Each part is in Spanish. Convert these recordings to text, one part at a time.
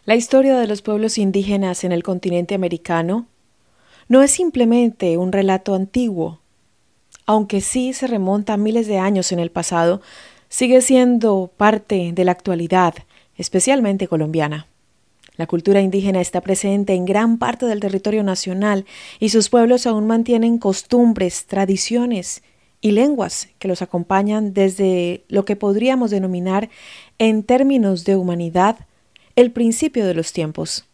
La historia de los pueblos indígenas en el continente americano no es simplemente un relato antiguo, aunque sí se remonta a miles de años en el pasado, sigue siendo parte de la actualidad, especialmente colombiana. La cultura indígena está presente en gran parte del territorio nacional y sus pueblos aún mantienen costumbres, tradiciones y lenguas que los acompañan desde lo que podríamos denominar, en términos de humanidad, el principio de los tiempos.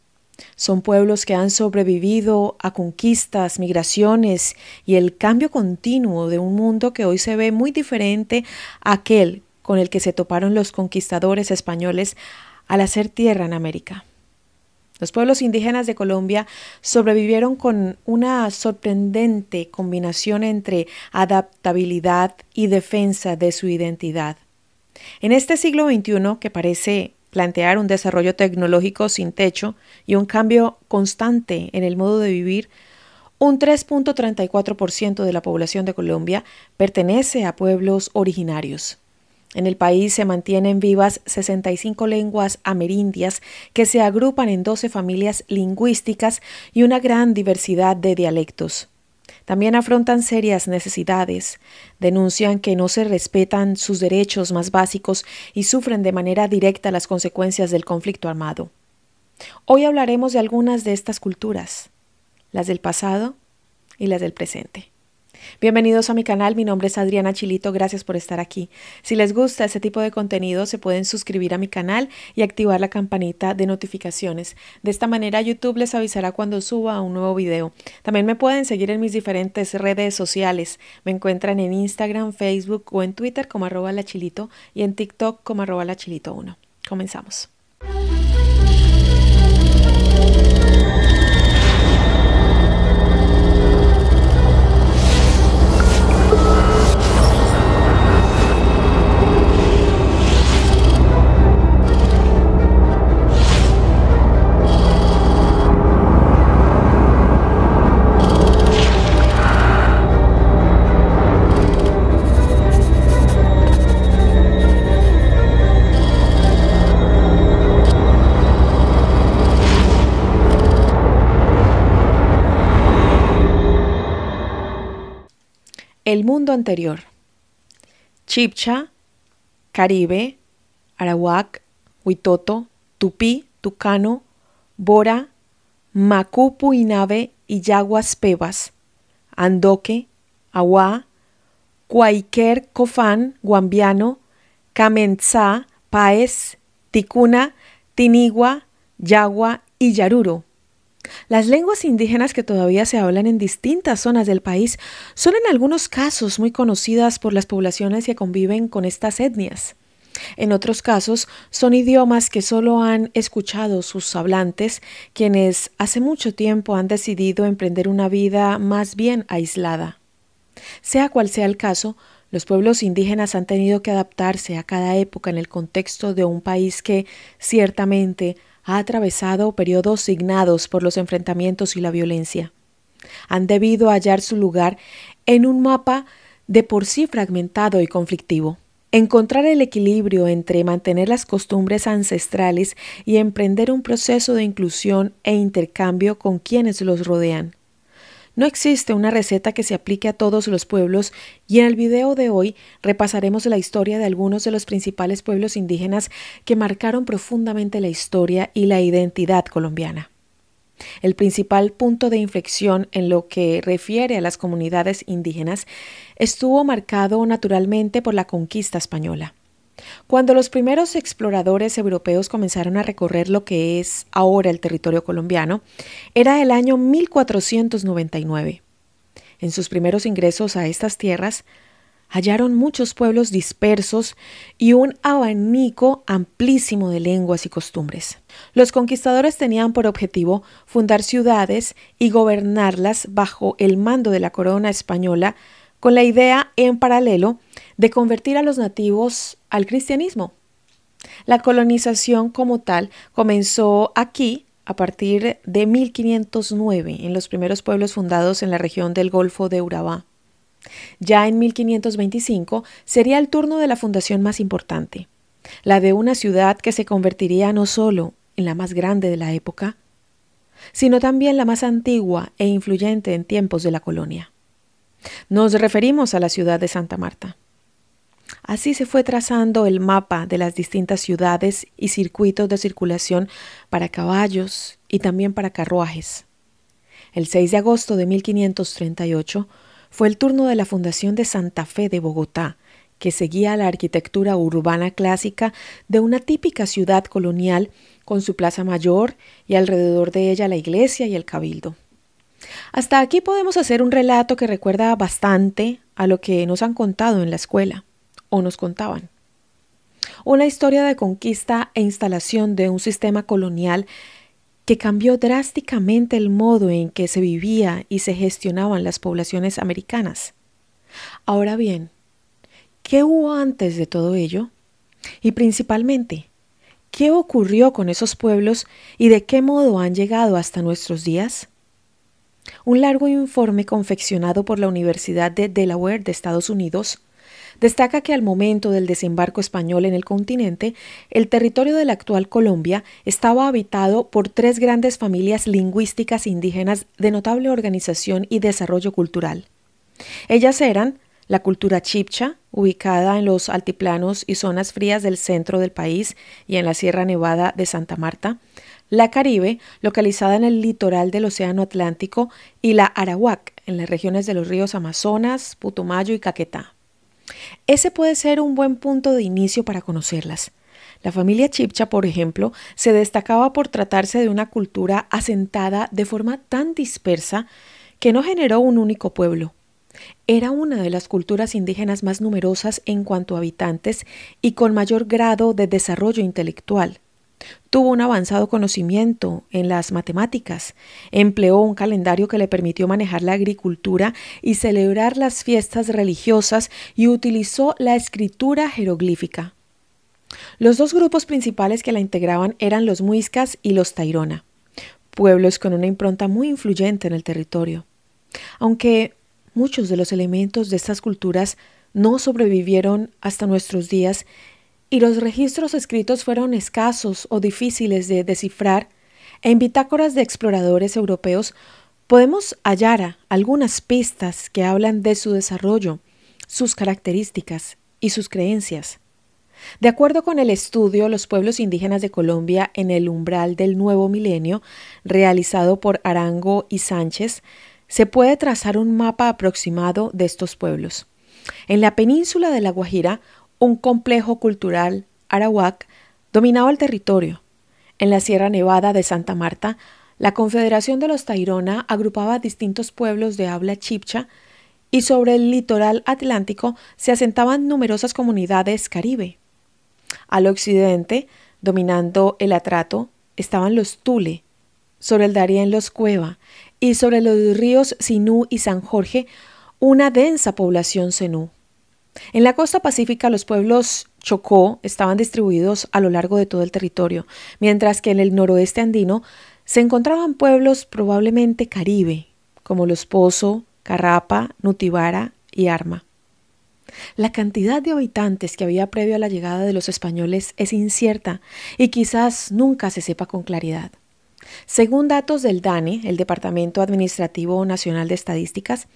Son pueblos que han sobrevivido a conquistas, migraciones y el cambio continuo de un mundo que hoy se ve muy diferente a aquel con el que se toparon los conquistadores españoles al hacer tierra en América. Los pueblos indígenas de Colombia sobrevivieron con una sorprendente combinación entre adaptabilidad y defensa de su identidad. En este siglo XXI, que parece plantear un desarrollo tecnológico sin techo y un cambio constante en el modo de vivir, un 3.34% de la población de Colombia pertenece a pueblos originarios. En el país se mantienen vivas 65 lenguas amerindias que se agrupan en 12 familias lingüísticas y una gran diversidad de dialectos. También afrontan serias necesidades, denuncian que no se respetan sus derechos más básicos y sufren de manera directa las consecuencias del conflicto armado. Hoy hablaremos de algunas de estas culturas, las del pasado y las del presente. Bienvenidos a mi canal, mi nombre es Adriana Chilito, gracias por estar aquí. Si les gusta este tipo de contenido, se pueden suscribir a mi canal y activar la campanita de notificaciones. De esta manera, YouTube les avisará cuando suba un nuevo video. También me pueden seguir en mis diferentes redes sociales. Me encuentran en Instagram, Facebook o en Twitter como @lachilito y en TikTok como @lachilito1. Comenzamos. El mundo anterior. Chibcha, Caribe, Arawak, Huitoto, Tupí, Tucano, Bora, Macupu Inabe y Yaguas Pebas, Andoque, Aguá, Cuaiquer Cofán, Guambiano, Camentzá, Paez, Ticuna, Tinigua, Yagua y Yaruro. Las lenguas indígenas que todavía se hablan en distintas zonas del país son en algunos casos muy conocidas por las poblaciones que conviven con estas etnias. En otros casos son idiomas que solo han escuchado sus hablantes, quienes hace mucho tiempo han decidido emprender una vida más bien aislada. Sea cual sea el caso, los pueblos indígenas han tenido que adaptarse a cada época en el contexto de un país que, ciertamente, ha atravesado periodos signados por los enfrentamientos y la violencia. Han debido hallar su lugar en un mapa de por sí fragmentado y conflictivo. Encontrar el equilibrio entre mantener las costumbres ancestrales y emprender un proceso de inclusión e intercambio con quienes los rodean. No existe una receta que se aplique a todos los pueblos y en el video de hoy repasaremos la historia de algunos de los principales pueblos indígenas que marcaron profundamente la historia y la identidad colombiana. El principal punto de inflexión en lo que refiere a las comunidades indígenas estuvo marcado naturalmente por la conquista española. Cuando los primeros exploradores europeos comenzaron a recorrer lo que es ahora el territorio colombiano, era el año 1499. En sus primeros ingresos a estas tierras, hallaron muchos pueblos dispersos y un abanico amplísimo de lenguas y costumbres. Los conquistadores tenían por objetivo fundar ciudades y gobernarlas bajo el mando de la corona española, con la idea, en paralelo, de convertir a los nativos al cristianismo. La colonización como tal comenzó aquí a partir de 1509 en los primeros pueblos fundados en la región del Golfo de Urabá. Ya en 1525 sería el turno de la fundación más importante, la de una ciudad que se convertiría no solo en la más grande de la época, sino también la más antigua e influyente en tiempos de la colonia. Nos referimos a la ciudad de Santa Marta. Así se fue trazando el mapa de las distintas ciudades y circuitos de circulación para caballos y también para carruajes. El 6 de agosto de 1538 fue el turno de la fundación de Santa Fe de Bogotá, que seguía la arquitectura urbana clásica de una típica ciudad colonial con su plaza mayor y alrededor de ella la iglesia y el cabildo. Hasta aquí podemos hacer un relato que recuerda bastante a lo que nos han contado en la escuela, o nos contaban. Una historia de conquista e instalación de un sistema colonial que cambió drásticamente el modo en que se vivía y se gestionaban las poblaciones americanas. Ahora bien, ¿qué hubo antes de todo ello? Y principalmente, ¿qué ocurrió con esos pueblos y de qué modo han llegado hasta nuestros días? Un largo informe confeccionado por la Universidad de Delaware de Estados Unidos destaca que al momento del desembarco español en el continente, el territorio de la actual Colombia estaba habitado por 3 grandes familias lingüísticas indígenas de notable organización y desarrollo cultural. Ellas eran la cultura chibcha, ubicada en los altiplanos y zonas frías del centro del país y en la Sierra Nevada de Santa Marta, la Caribe, localizada en el litoral del Océano Atlántico, y la Arawak, en las regiones de los ríos Amazonas, Putumayo y Caquetá. Ese puede ser un buen punto de inicio para conocerlas. La familia chibcha, por ejemplo, se destacaba por tratarse de una cultura asentada de forma tan dispersa que no generó un único pueblo. Era una de las culturas indígenas más numerosas en cuanto a habitantes y con mayor grado de desarrollo intelectual. Tuvo un avanzado conocimiento en las matemáticas, empleó un calendario que le permitió manejar la agricultura y celebrar las fiestas religiosas y utilizó la escritura jeroglífica. Los 2 grupos principales que la integraban eran los muiscas y los tairona, pueblos con una impronta muy influyente en el territorio. Aunque muchos de los elementos de estas culturas no sobrevivieron hasta nuestros días y los registros escritos fueron escasos o difíciles de descifrar, en bitácoras de exploradores europeos podemos hallar algunas pistas que hablan de su desarrollo, sus características y sus creencias. De acuerdo con el estudio Los pueblos indígenas de Colombia en el umbral del nuevo milenio, realizado por Arango y Sánchez, se puede trazar un mapa aproximado de estos pueblos. En la península de La Guajira, un complejo cultural arawak dominaba el territorio. En la Sierra Nevada de Santa Marta, la Confederación de los Tairona agrupaba distintos pueblos de habla chibcha y sobre el litoral atlántico se asentaban numerosas comunidades caribe. Al occidente, dominando el Atrato, estaban los Tule, sobre el Darién los Cueva y sobre los ríos Sinú y San Jorge, una densa población zenú. En la costa pacífica los pueblos Chocó estaban distribuidos a lo largo de todo el territorio, mientras que en el noroeste andino se encontraban pueblos probablemente caribe, como los Pozo, Carrapa, Nutibara y Arma. La cantidad de habitantes que había previo a la llegada de los españoles es incierta y quizás nunca se sepa con claridad. Según datos del DANE, el Departamento Administrativo Nacional de Estadísticas,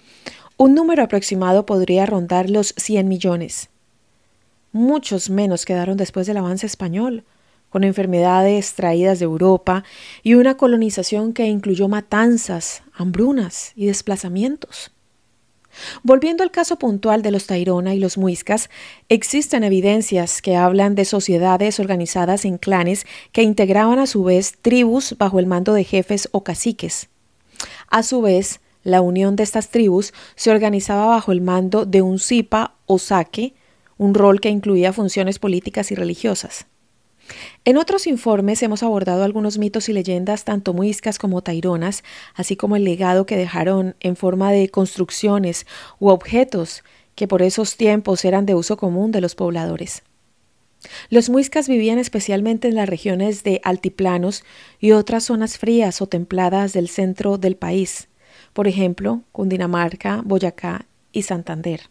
un número aproximado podría rondar los 100 millones. Muchos menos quedaron después del avance español, con enfermedades traídas de Europa y una colonización que incluyó matanzas, hambrunas y desplazamientos. Volviendo al caso puntual de los tairona y los muiscas, existen evidencias que hablan de sociedades organizadas en clanes que integraban a su vez tribus bajo el mando de jefes o caciques. A su vez, la unión de estas tribus se organizaba bajo el mando de un sipa o saque, un rol que incluía funciones políticas y religiosas. En otros informes hemos abordado algunos mitos y leyendas tanto muiscas como taironas, así como el legado que dejaron en forma de construcciones u objetos que por esos tiempos eran de uso común de los pobladores. Los muiscas vivían especialmente en las regiones de altiplanos y otras zonas frías o templadas del centro del país, por ejemplo, Cundinamarca, Boyacá y Santander.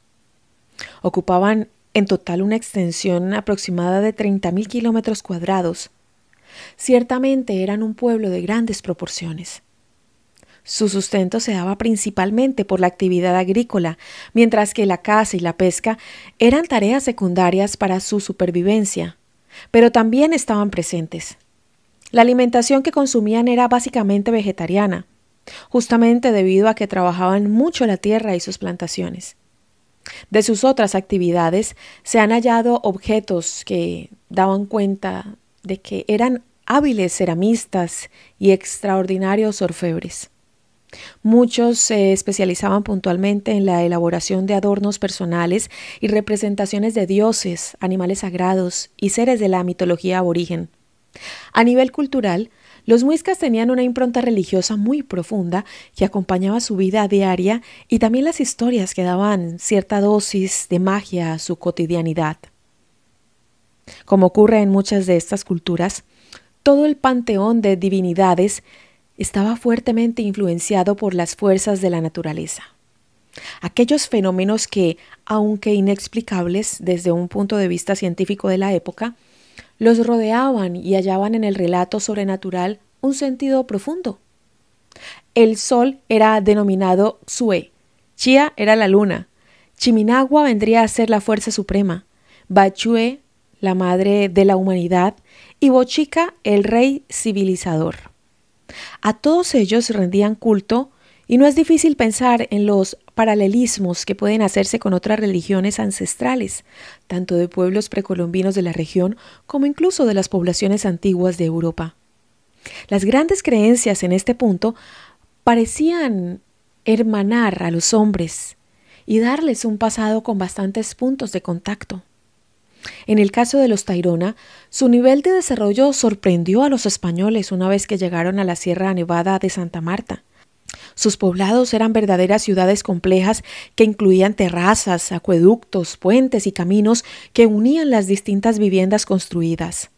Ocupaban en total una extensión aproximada de 30.000 kilómetros cuadrados. ciertamente eran un pueblo de grandes proporciones. Su sustento se daba principalmente por la actividad agrícola, mientras que la caza y la pesca eran tareas secundarias para su supervivencia, pero también estaban presentes. La alimentación que consumían era básicamente vegetariana, justamente debido a que trabajaban mucho la tierra y sus plantaciones. De sus otras actividades se han hallado objetos que daban cuenta de que eran hábiles ceramistas y extraordinarios orfebres. Muchos se especializaban puntualmente en la elaboración de adornos personales y representaciones de dioses, animales sagrados y seres de la mitología aborigen. A nivel cultural, los muiscas tenían una impronta religiosa muy profunda que acompañaba su vida diaria y también las historias que daban cierta dosis de magia a su cotidianidad. Como ocurre en muchas de estas culturas, todo el panteón de divinidades estaba fuertemente influenciado por las fuerzas de la naturaleza. Aquellos fenómenos que, aunque inexplicables desde un punto de vista científico de la época, los rodeaban y hallaban en el relato sobrenatural un sentido profundo. El sol era denominado Xue, Chía era la luna, Chiminagua vendría a ser la fuerza suprema, Bachue, la madre de la humanidad, y Bochica, el rey civilizador. A todos ellos rendían culto y no es difícil pensar en los paralelismos que pueden hacerse con otras religiones ancestrales, tanto de pueblos precolombinos de la región como incluso de las poblaciones antiguas de Europa. Las grandes creencias en este punto parecían hermanar a los hombres y darles un pasado con bastantes puntos de contacto. En el caso de los Tairona, su nivel de desarrollo sorprendió a los españoles una vez que llegaron a la Sierra Nevada de Santa Marta. Sus poblados eran verdaderas ciudades complejas que incluían terrazas, acueductos, puentes y caminos que unían las distintas viviendas construidas.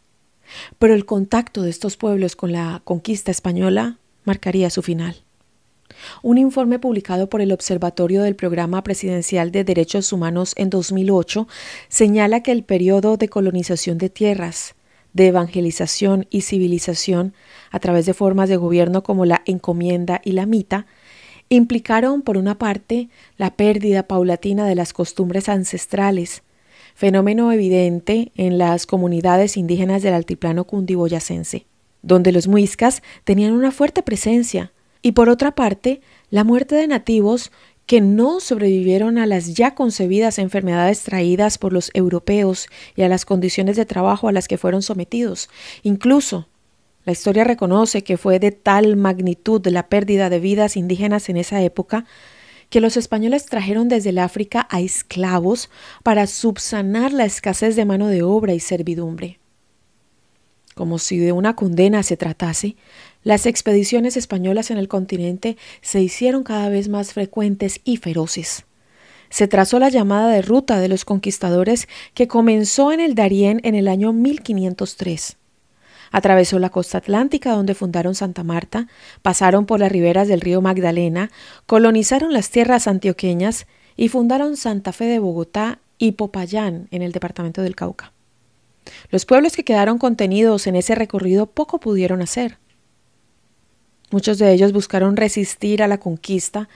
Pero el contacto de estos pueblos con la conquista española marcaría su final. Un informe publicado por el Observatorio del Programa Presidencial de Derechos Humanos en 2008 señala que el periodo de colonización de tierras, de evangelización y civilización a través de formas de gobierno como la encomienda y la mita, implicaron, por una parte, la pérdida paulatina de las costumbres ancestrales, fenómeno evidente en las comunidades indígenas del altiplano cundiboyacense, donde los muiscas tenían una fuerte presencia, y por otra parte, la muerte de nativos que no sobrevivieron a las ya concebidas enfermedades traídas por los europeos y a las condiciones de trabajo a las que fueron sometidos. Incluso, la historia reconoce que fue de tal magnitud la pérdida de vidas indígenas en esa época que los españoles trajeron desde el África a esclavos para subsanar la escasez de mano de obra y servidumbre. Como si de una condena se tratase, las expediciones españolas en el continente se hicieron cada vez más frecuentes y feroces. Se trazó la llamada de ruta de los conquistadores que comenzó en el Darién en el año 1503. Atravesó la costa atlántica donde fundaron Santa Marta, pasaron por las riberas del río Magdalena, colonizaron las tierras antioqueñas y fundaron Santa Fe de Bogotá y Popayán en el departamento del Cauca. Los pueblos que quedaron contenidos en ese recorrido poco pudieron hacer. Muchos de ellos buscaron resistir a la conquista,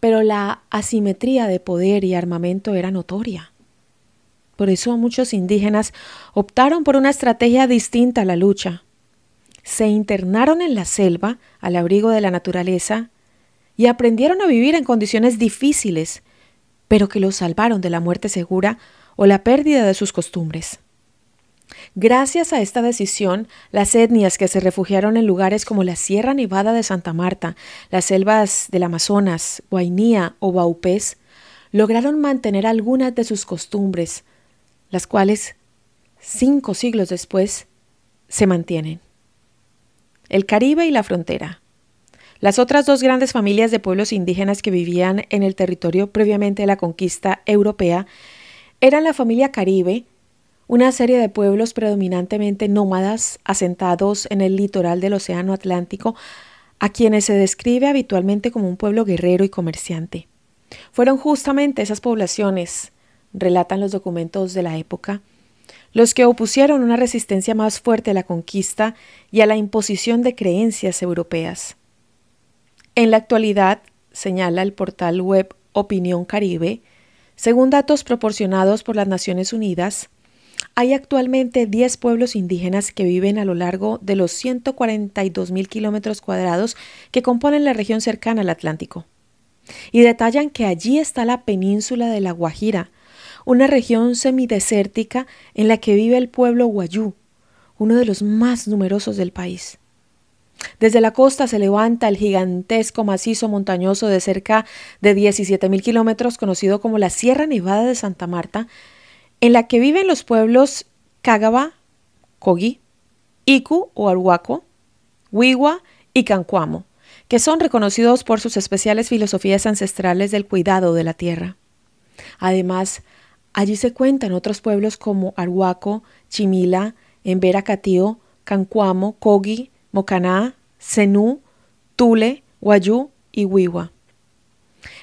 pero la asimetría de poder y armamento era notoria. Por eso muchos indígenas optaron por una estrategia distinta a la lucha. Se internaron en la selva, al abrigo de la naturaleza, y aprendieron a vivir en condiciones difíciles, pero que los salvaron de la muerte segura o la pérdida de sus costumbres. Gracias a esta decisión, las etnias que se refugiaron en lugares como la Sierra Nevada de Santa Marta, las selvas del Amazonas, Guainía o Baupés, lograron mantener algunas de sus costumbres, las cuales, 5 siglos después, se mantienen. El Caribe y la frontera. Las otras 2 grandes familias de pueblos indígenas que vivían en el territorio previamente a la conquista europea eran la familia Caribe, una serie de pueblos predominantemente nómadas asentados en el litoral del Océano Atlántico, a quienes se describe habitualmente como un pueblo guerrero y comerciante. Fueron justamente esas poblaciones, relatan los documentos de la época, los que opusieron una resistencia más fuerte a la conquista y a la imposición de creencias europeas. En la actualidad, señala el portal web Opinión Caribe, según datos proporcionados por las Naciones Unidas, hay actualmente 10 pueblos indígenas que viven a lo largo de los 142.000 kilómetros cuadrados que componen la región cercana al Atlántico. Y detallan que allí está la península de La Guajira, una región semidesértica en la que vive el pueblo Wayuu, uno de los más numerosos del país. Desde la costa se levanta el gigantesco macizo montañoso de cerca de 17.000 kilómetros conocido como la Sierra Nevada de Santa Marta, en la que viven los pueblos Cagaba, Cogi, Iku o Arhuaco, Wiwa y Cancuamo, que son reconocidos por sus especiales filosofías ancestrales del cuidado de la tierra. Además, allí se cuentan otros pueblos como Arhuaco, Chimila, Embera Catío, Cancuamo, Cogi, Mocaná, Zenú, Tule, Wayuu y Wiwa.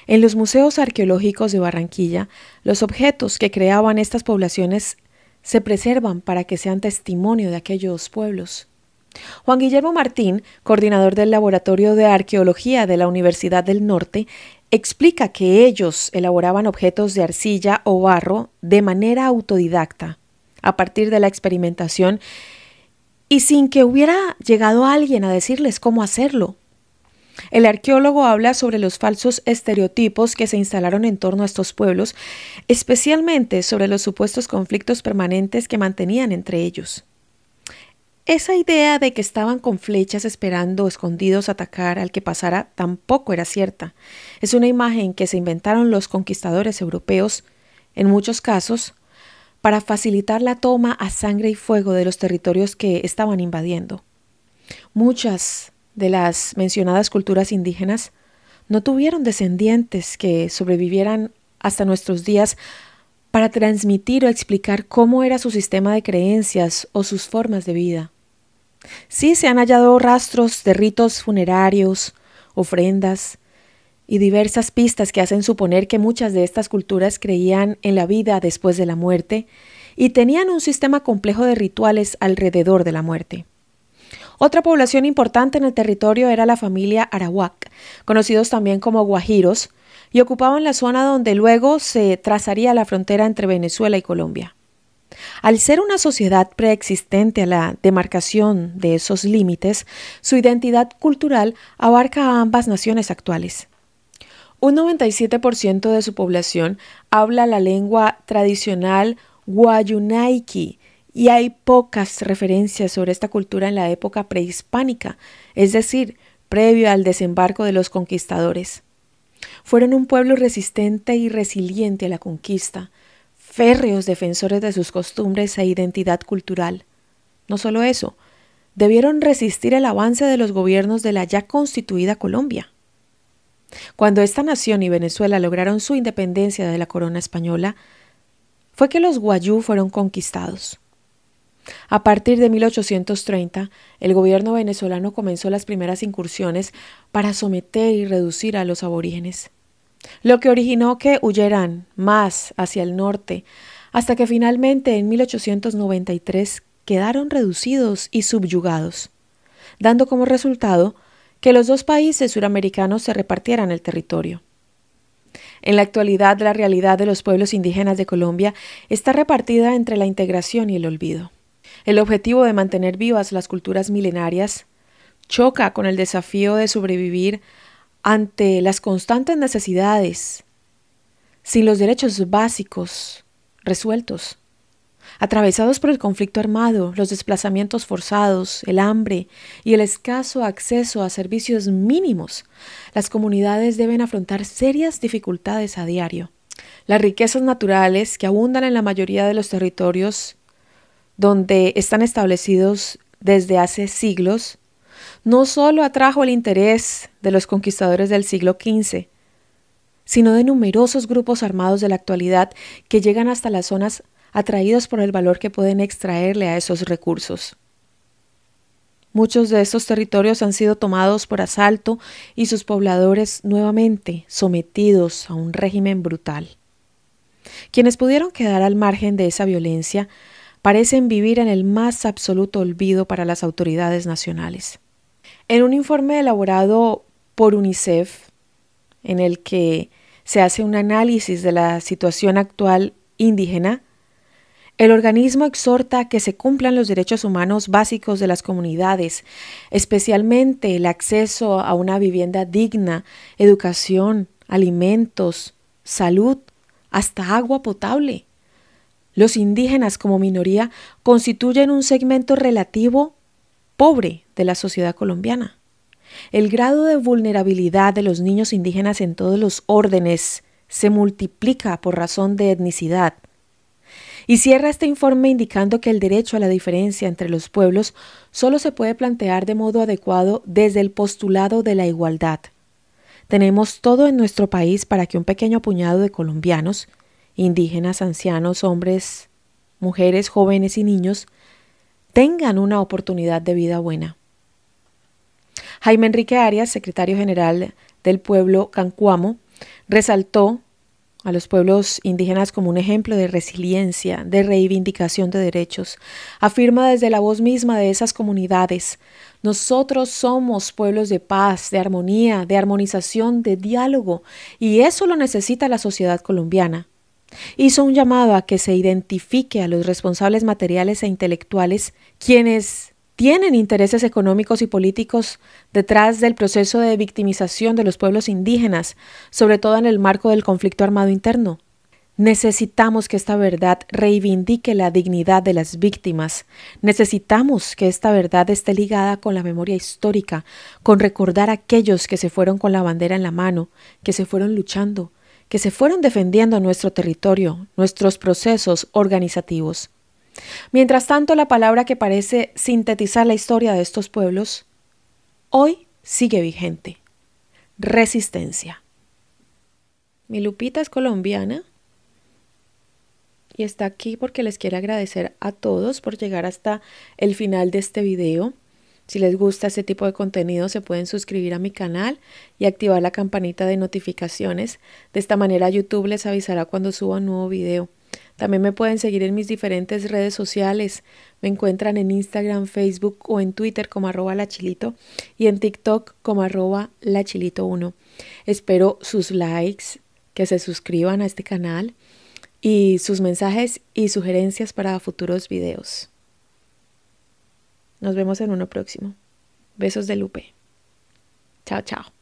En los museos arqueológicos de Barranquilla, los objetos que creaban estas poblaciones se preservan para que sean testimonio de aquellos pueblos. Juan Guillermo Martín, coordinador del Laboratorio de Arqueología de la Universidad del Norte, explica que ellos elaboraban objetos de arcilla o barro de manera autodidacta, a partir de la experimentación y sin que hubiera llegado alguien a decirles cómo hacerlo. El arqueólogo habla sobre los falsos estereotipos que se instalaron en torno a estos pueblos, especialmente sobre los supuestos conflictos permanentes que mantenían entre ellos. Esa idea de que estaban con flechas esperando escondidos a atacar al que pasara tampoco era cierta. Es una imagen que se inventaron los conquistadores europeos, en muchos casos, para facilitar la toma a sangre y fuego de los territorios que estaban invadiendo. Muchas de las mencionadas culturas indígenas no tuvieron descendientes que sobrevivieran hasta nuestros días para transmitir o explicar cómo era su sistema de creencias o sus formas de vida. Sí se han hallado rastros de ritos funerarios, ofrendas y diversas pistas que hacen suponer que muchas de estas culturas creían en la vida después de la muerte y tenían un sistema complejo de rituales alrededor de la muerte. Otra población importante en el territorio era la familia Arawak, conocidos también como guajiros, y ocupaban la zona donde luego se trazaría la frontera entre Venezuela y Colombia. Al ser una sociedad preexistente a la demarcación de esos límites, su identidad cultural abarca a ambas naciones actuales. Un 97% de su población habla la lengua tradicional guayunaiki y hay pocas referencias sobre esta cultura en la época prehispánica, es decir, previo al desembarco de los conquistadores. Fueron un pueblo resistente y resiliente a la conquista, férreos defensores de sus costumbres e identidad cultural. No solo eso, debieron resistir el avance de los gobiernos de la ya constituida Colombia. Cuando esta nación y Venezuela lograron su independencia de la corona española, fue que los Wayuu fueron conquistados. A partir de 1830, el gobierno venezolano comenzó las primeras incursiones para someter y reducir a los aborígenes, lo que originó que huyeran más hacia el norte, hasta que finalmente en 1893 quedaron reducidos y subyugados, dando como resultado que los dos países suramericanos se repartieran el territorio. En la actualidad, la realidad de los pueblos indígenas de Colombia está repartida entre la integración y el olvido. El objetivo de mantener vivas las culturas milenarias choca con el desafío de sobrevivir ante las constantes necesidades, sin los derechos básicos resueltos. Atravesados por el conflicto armado, los desplazamientos forzados, el hambre y el escaso acceso a servicios mínimos, las comunidades deben afrontar serias dificultades a diario. Las riquezas naturales que abundan en la mayoría de los territorios donde están establecidos desde hace siglos, no solo atrajo el interés de los conquistadores del siglo XV, sino de numerosos grupos armados de la actualidad que llegan hasta las zonas atraídos por el valor que pueden extraerle a esos recursos. Muchos de estos territorios han sido tomados por asalto y sus pobladores nuevamente sometidos a un régimen brutal. Quienes pudieron quedar al margen de esa violencia parecen vivir en el más absoluto olvido para las autoridades nacionales. En un informe elaborado por UNICEF, en el que se hace un análisis de la situación actual indígena, el organismo exhorta a que se cumplan los derechos humanos básicos de las comunidades, especialmente el acceso a una vivienda digna, educación, alimentos, salud, hasta agua potable. Los indígenas como minoría constituyen un segmento relativo pobre de la sociedad colombiana. El grado de vulnerabilidad de los niños indígenas en todos los órdenes se multiplica por razón de etnicidad. Y cierra este informe indicando que el derecho a la diferencia entre los pueblos solo se puede plantear de modo adecuado desde el postulado de la igualdad. Tenemos todo en nuestro país para que un pequeño puñado de colombianos, indígenas, ancianos, hombres, mujeres, jóvenes y niños, tengan una oportunidad de vida buena. Jaime Enrique Arias, secretario general del pueblo Cancuamo, resaltó a los pueblos indígenas como un ejemplo de resiliencia, de reivindicación de derechos. Afirma desde la voz misma de esas comunidades: nosotros somos pueblos de paz, de armonía, de armonización, de diálogo, y eso lo necesita la sociedad colombiana. Hizo un llamado a que se identifique a los responsables materiales e intelectuales, quienes tienen intereses económicos y políticos detrás del proceso de victimización de los pueblos indígenas, sobre todo en el marco del conflicto armado interno. Necesitamos que esta verdad reivindique la dignidad de las víctimas. Necesitamos que esta verdad esté ligada con la memoria histórica, con recordar a aquellos que se fueron con la bandera en la mano, que se fueron luchando, que se fueron defendiendo nuestro territorio, nuestros procesos organizativos. Mientras tanto, la palabra que parece sintetizar la historia de estos pueblos hoy sigue vigente: resistencia. Mi Lupita es colombiana y está aquí porque les quiero agradecer a todos por llegar hasta el final de este video. Si les gusta este tipo de contenido, se pueden suscribir a mi canal y activar la campanita de notificaciones. De esta manera YouTube les avisará cuando suba un nuevo video. También me pueden seguir en mis diferentes redes sociales. Me encuentran en Instagram, Facebook o en Twitter como @lachilito y en TikTok como @lachilito1. Espero sus likes, que se suscriban a este canal y sus mensajes y sugerencias para futuros videos. Nos vemos en uno próximo. Besos de Lupe. Chao, chao.